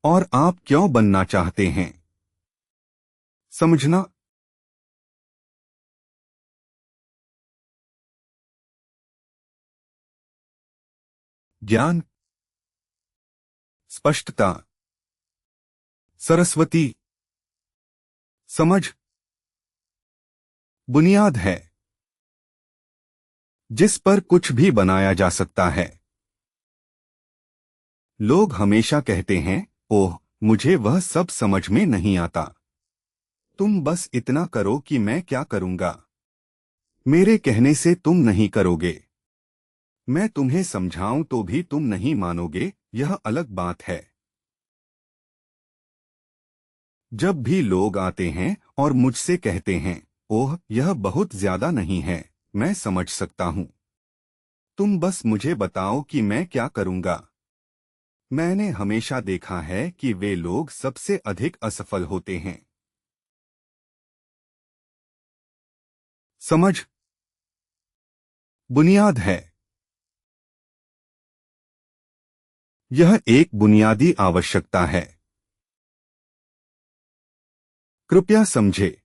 और आप क्यों बनना चाहते हैं। समझना। ज्ञान, स्पष्टता, सरस्वती, समझ बुनियाद है जिस पर कुछ भी बनाया जा सकता है। लोग हमेशा कहते हैं, ओह, मुझे वह सब समझ में नहीं आता। तुम बस इतना करो कि मैं क्या करूंगा। मेरे कहने से तुम नहीं करोगे। मैं तुम्हें समझाऊं तो भी तुम नहीं मानोगे, यह अलग बात है। जब भी लोग आते हैं और मुझसे कहते हैं, ओह, यह बहुत ज्यादा नहीं है, मैं समझ सकता हूं। तुम बस मुझे बताओ कि मैं क्या करूंगा। मैंने हमेशा देखा है कि वे लोग सबसे अधिक असफल होते हैं। समझ बुनियाद है। यह एक बुनियादी आवश्यकता है। कृपया समझे।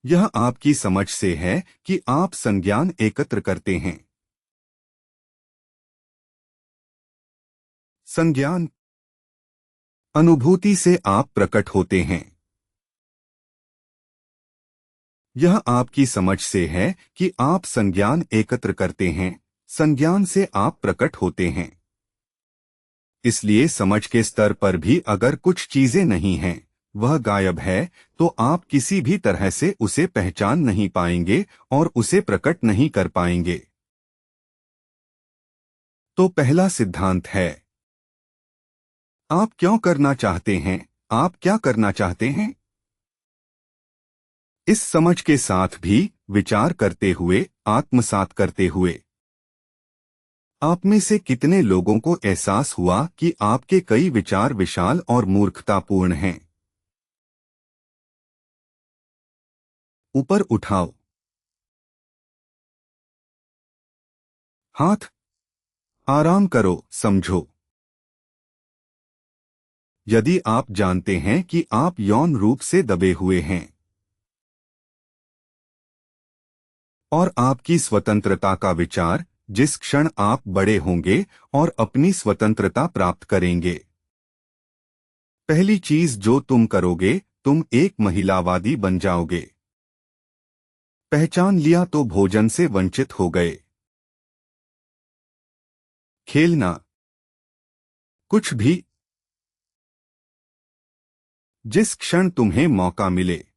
यह आपकी समझ से है कि आप संज्ञान एकत्र करते हैं। संज्ञान अनुभूति से आप प्रकट होते हैं। यह आपकी समझ से है कि आप संज्ञान एकत्र करते हैं, संज्ञान से आप प्रकट होते हैं। इसलिए समझ के स्तर पर भी अगर कुछ चीजें नहीं हैं, वह गायब है, तो आप किसी भी तरह से उसे पहचान नहीं पाएंगे और उसे प्रकट नहीं कर पाएंगे। तो पहला सिद्धांत है, आप क्यों करना चाहते हैं। आप क्या करना चाहते हैं। इस समझ के साथ भी विचार करते हुए, आत्मसात करते हुए, आप में से कितने लोगों को एहसास हुआ कि आपके कई विचार विशाल और मूर्खतापूर्ण हैं। ऊपर उठाओ हाथ। आराम करो, समझो। यदि आप जानते हैं कि आप यौन रूप से दबे हुए हैं और आपकी स्वतंत्रता का विचार, जिस क्षण आप बड़े होंगे और अपनी स्वतंत्रता प्राप्त करेंगे, पहली चीज जो तुम करोगे, तुम एक महिलावादी बन जाओगे। पहचान लिया तो भोजन से वंचित हो गए। खेलना, कुछ भी। जिस क्षण तुम्हें मौका मिले,